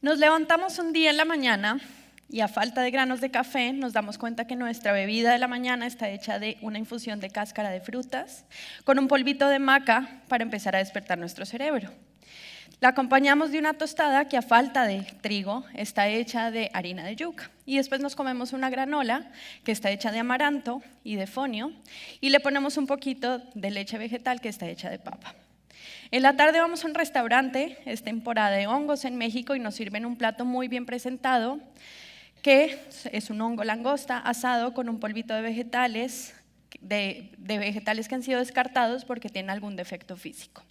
Nos levantamos un día en la mañana y a falta de granos de café nos damos cuenta que nuestra bebida de la mañana está hecha de una infusión de cáscara de frutas con un polvito de maca para empezar a despertar nuestro cerebro. La acompañamos de una tostada que a falta de trigo está hecha de harina de yuca y después nos comemos una granola que está hecha de amaranto y de fonio y le ponemos un poquito de leche vegetal que está hecha de papa. En la tarde vamos a un restaurante, es temporada de hongos en México y nos sirven un plato muy bien presentado que es un hongo langosta asado con un polvito de vegetales, de vegetales que han sido descartados porque tienen algún defecto físico.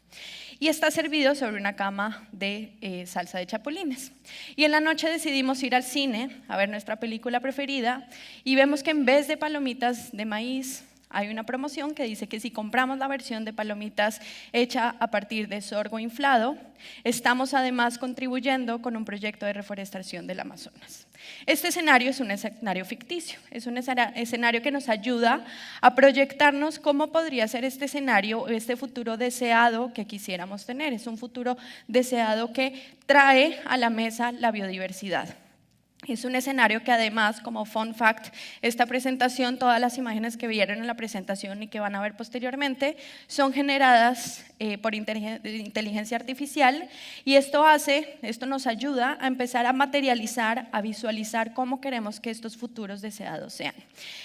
Y está servido sobre una cama de salsa de chapulines. Y en la noche decidimos ir al cine a ver nuestra película preferida y vemos que en vez de palomitas de maíz, hay una promoción que dice que si compramos la versión de palomitas hecha a partir de sorgo inflado, estamos además contribuyendo con un proyecto de reforestación del Amazonas. Este escenario es un escenario ficticio, es un escenario que nos ayuda a proyectarnos cómo podría ser este escenario, este futuro deseado que quisiéramos tener. Es un futuro deseado que trae a la mesa la biodiversidad. Es un escenario que además, como fun fact, esta presentación, todas las imágenes que vieron en la presentación y que van a ver posteriormente, son generadas por inteligencia artificial y esto nos ayuda a empezar a materializar, a visualizar cómo queremos que estos futuros deseados sean.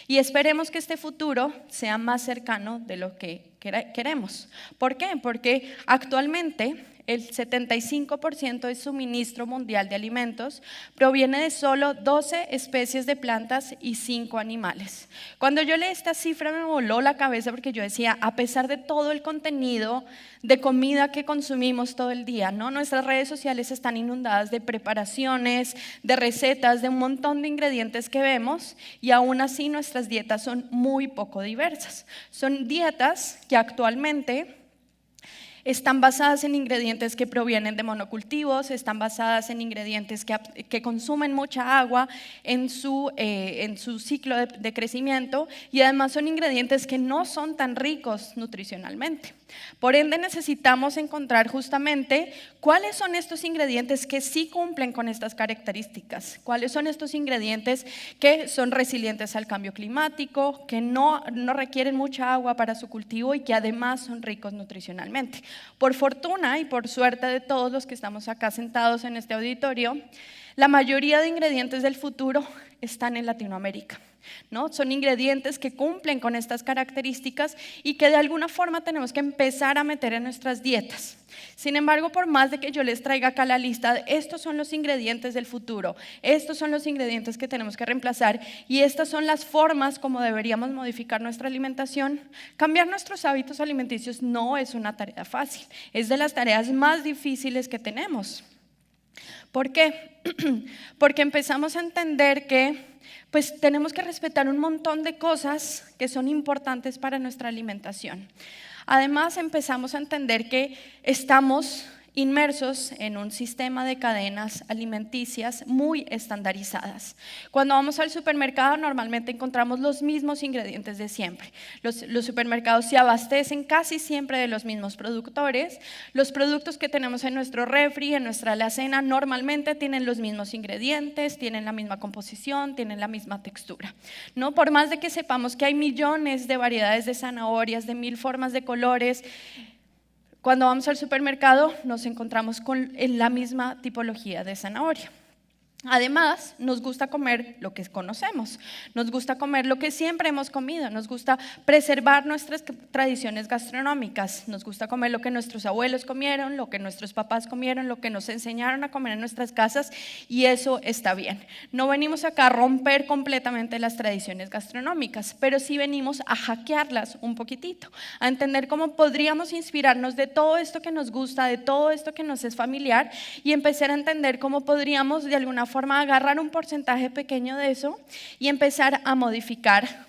Y esperemos que este futuro sea más cercano de lo que queremos. ¿Por qué? Porque actualmente el 75% del suministro mundial de alimentos proviene de solo 12 especies de plantas y 5 animales. Cuando yo leí esta cifra me voló la cabeza porque yo decía, a pesar de todo el contenido de comida que consumimos todo el día, ¿no? Nuestras redes sociales están inundadas de preparaciones, de recetas, de un montón de ingredientes que vemos y aún así nuestras dietas son muy poco diversas. Son dietas que actualmente están basadas en ingredientes que provienen de monocultivos, están basadas en ingredientes que consumen mucha agua en su ciclo de crecimiento y además son ingredientes que no son tan ricos nutricionalmente. Por ende necesitamos encontrar justamente cuáles son estos ingredientes que sí cumplen con estas características, cuáles son estos ingredientes que son resilientes al cambio climático, que no requieren mucha agua para su cultivo y que además son ricos nutricionalmente. Por fortuna y por suerte de todos los que estamos acá sentados en este auditorio, la mayoría de ingredientes del futuro están en Latinoamérica, ¿no? Son ingredientes que cumplen con estas características y que de alguna forma tenemos que empezar a meter en nuestras dietas. Sin embargo, por más de que yo les traiga acá la lista, estos son los ingredientes del futuro, estos son los ingredientes que tenemos que reemplazar y estas son las formas como deberíamos modificar nuestra alimentación. Cambiar nuestros hábitos alimenticios no es una tarea fácil, es de las tareas más difíciles que tenemos. ¿Por qué? Porque empezamos a entender que pues tenemos que respetar un montón de cosas que son importantes para nuestra alimentación. Además, empezamos a entender que estamos inmersos en un sistema de cadenas alimenticias muy estandarizadas. Cuando vamos al supermercado normalmente encontramos los mismos ingredientes de siempre. Los supermercados se abastecen casi siempre de los mismos productores. Los productos que tenemos en nuestro refri, en nuestra alacena, normalmente tienen los mismos ingredientes, tienen la misma composición, tienen la misma textura, ¿no? Por más de que sepamos que hay millones de variedades de zanahorias, de 1000 formas de colores, cuando vamos al supermercado nos encontramos con la misma tipología de zanahoria. Además, nos gusta comer lo que conocemos, nos gusta comer lo que siempre hemos comido, nos gusta preservar nuestras tradiciones gastronómicas, nos gusta comer lo que nuestros abuelos comieron, lo que nuestros papás comieron, lo que nos enseñaron a comer en nuestras casas y eso está bien. No venimos acá a romper completamente las tradiciones gastronómicas, pero sí venimos a hackearlas un poquitito, a entender cómo podríamos inspirarnos de todo esto que nos gusta, de todo esto que nos es familiar y empezar a entender cómo podríamos de alguna forma agarrar un porcentaje pequeño de eso y empezar a modificar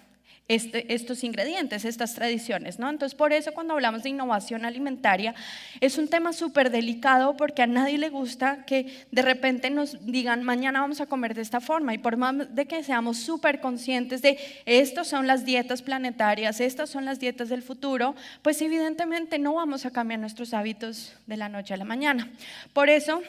estos ingredientes, estas tradiciones, ¿no? Entonces, por eso cuando hablamos de innovación alimentaria es un tema súper delicado porque a nadie le gusta que de repente nos digan mañana vamos a comer de esta forma y por más de que seamos súper conscientes de estas son las dietas planetarias, estas son las dietas del futuro, pues evidentemente no vamos a cambiar nuestros hábitos de la noche a la mañana. Por eso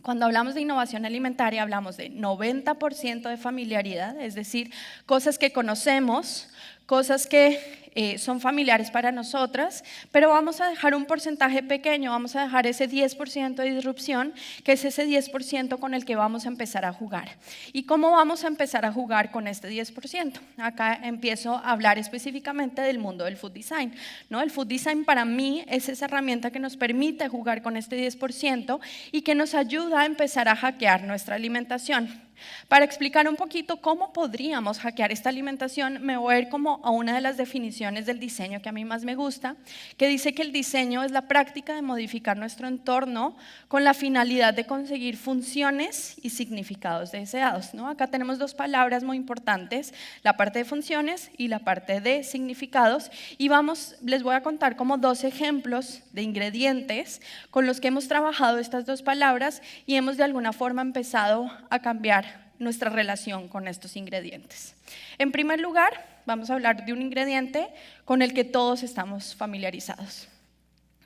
Cuando hablamos de innovación alimentaria, hablamos de 90% de familiaridad, es decir, cosas que conocemos, cosas que son familiares para nosotras, pero vamos a dejar un porcentaje pequeño, vamos a dejar ese 10% de disrupción, que es ese 10% con el que vamos a empezar a jugar. ¿Y cómo vamos a empezar a jugar con este 10%? Acá empiezo a hablar específicamente del mundo del food design, ¿no? El food design para mí es esa herramienta que nos permite jugar con este 10% y que nos ayuda a empezar a hackear nuestra alimentación. Para explicar un poquito cómo podríamos hackear esta alimentación, me voy a ir como a una de las definiciones del diseño que a mí más me gusta, que dice que el diseño es la práctica de modificar nuestro entorno con la finalidad de conseguir funciones y significados deseados, ¿no? Acá tenemos dos palabras muy importantes, la parte de funciones y la parte de significados, y les voy a contar como dos ejemplos de ingredientes con los que hemos trabajado estas dos palabras y hemos de alguna forma empezado a cambiar nuestra relación con estos ingredientes. En primer lugar, vamos a hablar de un ingrediente con el que todos estamos familiarizados.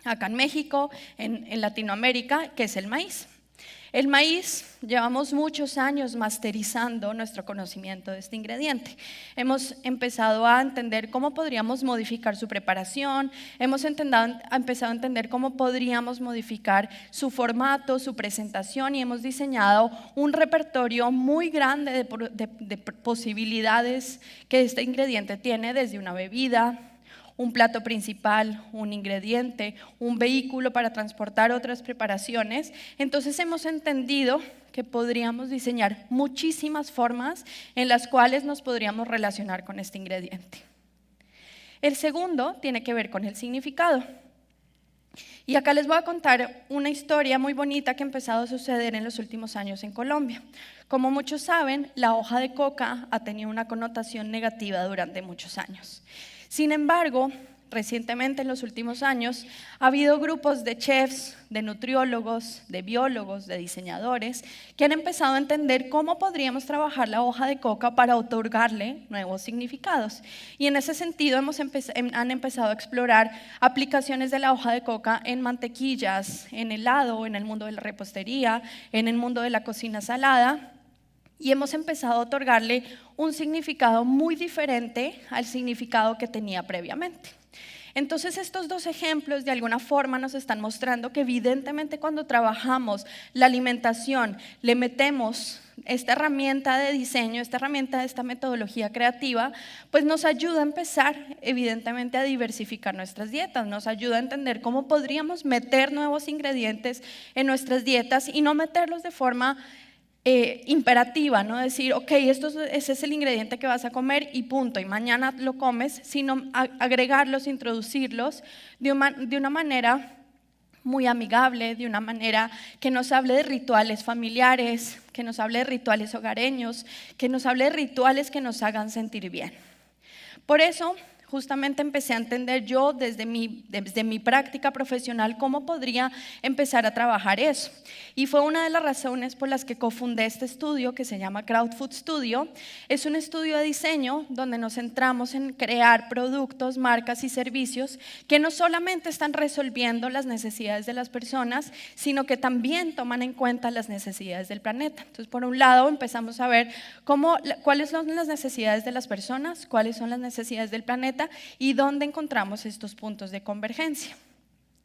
Acá en México, en Latinoamérica, que es el maíz. El maíz, llevamos muchos años masterizando nuestro conocimiento de este ingrediente. Hemos empezado a entender cómo podríamos modificar su preparación, hemos empezado a entender cómo podríamos modificar su formato, su presentación y hemos diseñado un repertorio muy grande de posibilidades que este ingrediente tiene, desde una bebida, un plato principal, un ingrediente, un vehículo para transportar otras preparaciones. Entonces hemos entendido que podríamos diseñar muchísimas formas en las cuales nos podríamos relacionar con este ingrediente. El segundo tiene que ver con el significado. Y acá les voy a contar una historia muy bonita que ha empezado a suceder en los últimos años en Colombia. Como muchos saben, la hoja de coca ha tenido una connotación negativa durante muchos años. Sin embargo, recientemente en los últimos años ha habido grupos de chefs, de nutriólogos, de biólogos, de diseñadores que han empezado a entender cómo podríamos trabajar la hoja de coca para otorgarle nuevos significados. Y en ese sentido han empezado a explorar aplicaciones de la hoja de coca en mantequillas, en helado, en el mundo de la repostería, en el mundo de la cocina salada. Y hemos empezado a otorgarle un significado muy diferente al significado que tenía previamente. Entonces estos dos ejemplos de alguna forma nos están mostrando que evidentemente cuando trabajamos la alimentación, le metemos esta herramienta de diseño, esta metodología creativa, pues nos ayuda a empezar evidentemente a diversificar nuestras dietas, nos ayuda a entender cómo podríamos meter nuevos ingredientes en nuestras dietas y no meterlos de forma imperativa, no decir, ok, ese es el ingrediente que vas a comer y punto, y mañana lo comes, sino agregarlos, introducirlos de una manera muy amigable, de una manera que nos hable de rituales familiares, que nos hable de rituales hogareños, que nos hable de rituales que nos hagan sentir bien. Por eso, justamente empecé a entender yo desde mi práctica profesional cómo podría empezar a trabajar eso. Y fue una de las razones por las que cofundé este estudio que se llama Crowdfood Studio. Es un estudio de diseño donde nos centramos en crear productos, marcas y servicios que no solamente están resolviendo las necesidades de las personas, sino que también toman en cuenta las necesidades del planeta. Entonces, por un lado, empezamos a ver cuáles son las necesidades de las personas, cuáles son las necesidades del planeta, y dónde encontramos estos puntos de convergencia.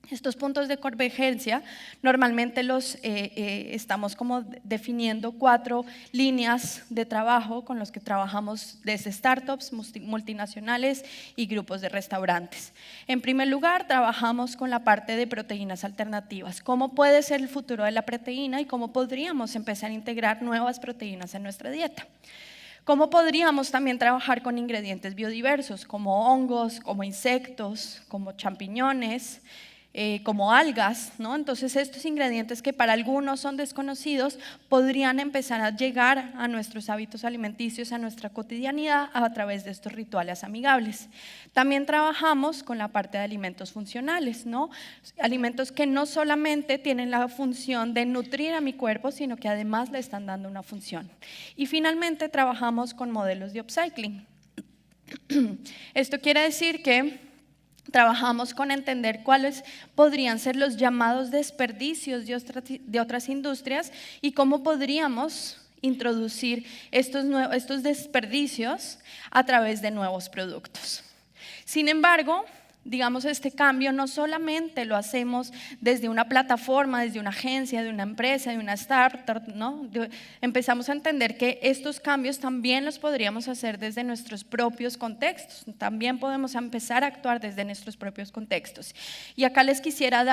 Estos puntos de convergencia normalmente los estamos como definiendo 4 líneas de trabajo con los que trabajamos desde startups, multinacionales y grupos de restaurantes. En primer lugar, trabajamos con la parte de proteínas alternativas. ¿Cómo puede ser el futuro de la proteína y cómo podríamos empezar a integrar nuevas proteínas en nuestra dieta? ¿Cómo podríamos también trabajar con ingredientes biodiversos como hongos, como insectos, como champiñones, como algas, ¿no? Entonces estos ingredientes que para algunos son desconocidos podrían empezar a llegar a nuestros hábitos alimenticios, a nuestra cotidianidad a través de estos rituales amigables. También trabajamos con la parte de alimentos funcionales, ¿no? Alimentos que no solamente tienen la función de nutrir a mi cuerpo, sino que además le están dando una función. Y finalmente trabajamos con modelos de upcycling. Esto quiere decir que trabajamos con entender cuáles podrían ser los llamados desperdicios de otras industrias y cómo podríamos introducir estos desperdicios a través de nuevos productos. Sin embargo, digamos, este cambio no solamente lo hacemos desde una plataforma, desde una agencia, de una empresa, de una startup, ¿no? Empezamos a entender que estos cambios también los podríamos hacer desde nuestros propios contextos. También podemos empezar a actuar desde nuestros propios contextos. Y acá les quisiera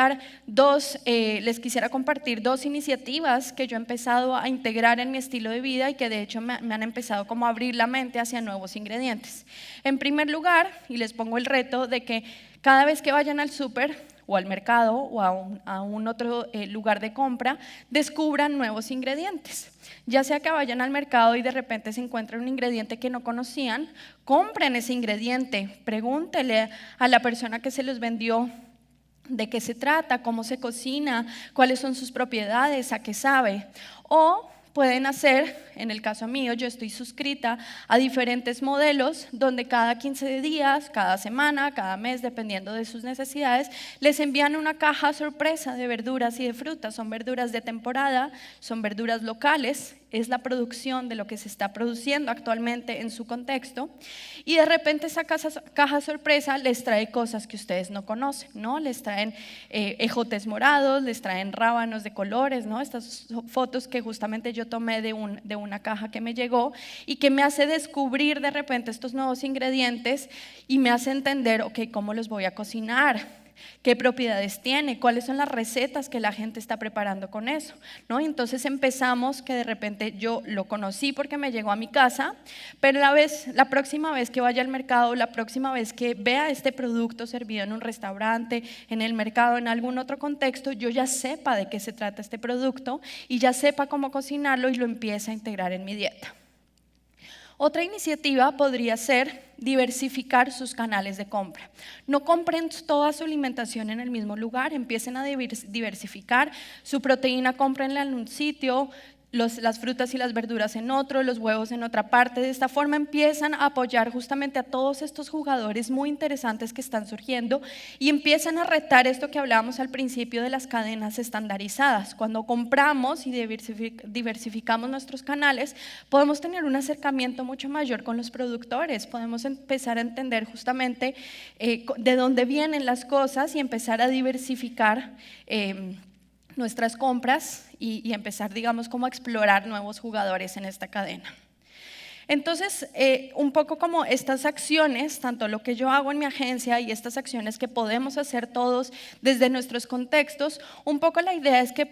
compartir dos iniciativas que yo he empezado a integrar en mi estilo de vida y que de hecho me han empezado como a abrir la mente hacia nuevos ingredientes. En primer lugar, y les pongo el reto de que cada vez que vayan al súper o al mercado o a un otro lugar de compra, descubran nuevos ingredientes. Ya sea que vayan al mercado y de repente se encuentren un ingrediente que no conocían, compren ese ingrediente, pregúntele a la persona que se los vendió de qué se trata, cómo se cocina, cuáles son sus propiedades, a qué sabe. O pueden hacer, en el caso mío, yo estoy suscrita a diferentes modelos donde cada 15 días, cada semana, cada mes, dependiendo de sus necesidades, les envían una caja sorpresa de verduras y de frutas. Son verduras de temporada, son verduras locales, es la producción de lo que se está produciendo actualmente en su contexto, y de repente esa caja sorpresa les trae cosas que ustedes no conocen, ¿no? Les traen ejotes morados, les traen rábanos de colores, ¿no? Estas fotos que justamente yo tomé de una caja que me llegó y que me hace descubrir de repente estos nuevos ingredientes y me hace entender, ok, ¿cómo los voy a cocinar? ¿Qué propiedades tiene? ¿Cuáles son las recetas que la gente está preparando con eso? ¿No? Entonces empezamos que de repente yo lo conocí porque me llegó a mi casa, pero la próxima vez que vaya al mercado, la próxima vez que vea este producto servido en un restaurante, en el mercado, en algún otro contexto, yo ya sepa de qué se trata este producto y ya sepa cómo cocinarlo y lo empiece a integrar en mi dieta. Otra iniciativa podría ser diversificar sus canales de compra. No compren toda su alimentación en el mismo lugar, empiecen a diversificar. Su proteína, cómprenla en un sitio, las frutas y las verduras en otro, los huevos en otra parte. De esta forma empiezan a apoyar justamente a todos estos jugadores muy interesantes que están surgiendo y empiezan a retar esto que hablábamos al principio de las cadenas estandarizadas. Cuando compramos y diversificamos nuestros canales, podemos tener un acercamiento mucho mayor con los productores, podemos empezar a entender justamente de dónde vienen las cosas y empezar a diversificar nuestras compras y empezar, digamos, como a explorar nuevos jugadores en esta cadena. Entonces, un poco como estas acciones, tanto lo que yo hago en mi agencia y estas acciones que podemos hacer todos desde nuestros contextos, un poco la idea es que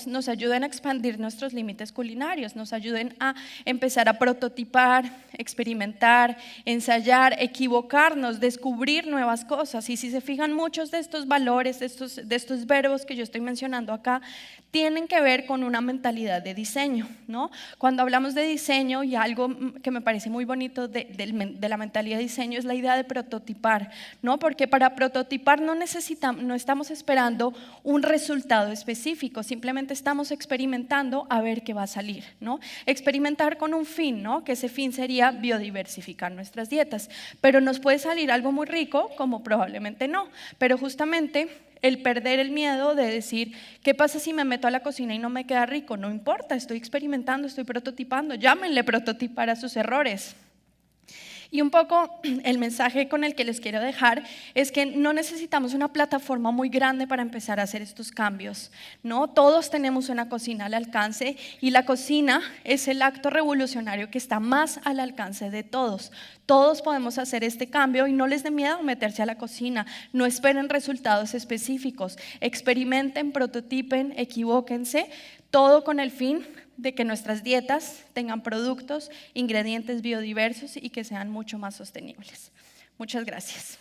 nos ayuden a expandir nuestros límites culinarios, nos ayuden a empezar a prototipar, experimentar, ensayar, equivocarnos, descubrir nuevas cosas. Y si se fijan, muchos de estos valores, de estos verbos que yo estoy mencionando acá, tienen que ver con una mentalidad de diseño, ¿no? Cuando hablamos de diseño, y algo que me parece muy bonito de la mentalidad de diseño es la idea de prototipar, ¿no? Porque para prototipar no estamos esperando un resultado específico, simplemente estamos experimentando a ver qué va a salir, ¿no? Experimentar con un fin, ¿no? Que ese fin sería biodiversificar nuestras dietas, pero nos puede salir algo muy rico como probablemente no, pero justamente el perder el miedo de decir, ¿qué pasa si me meto a la cocina y no me queda rico? No importa, estoy experimentando, estoy prototipando, llámenle prototipar a sus errores. Y un poco el mensaje con el que les quiero dejar es que no necesitamos una plataforma muy grande para empezar a hacer estos cambios, ¿no? Todos tenemos una cocina al alcance y la cocina es el acto revolucionario que está más al alcance de todos. Todos podemos hacer este cambio y no les dé miedo meterse a la cocina, no esperen resultados específicos, experimenten, prototipen, equivóquense, todo con el fin de que nuestras dietas tengan productos, ingredientes biodiversos y que sean mucho más sostenibles. Muchas gracias.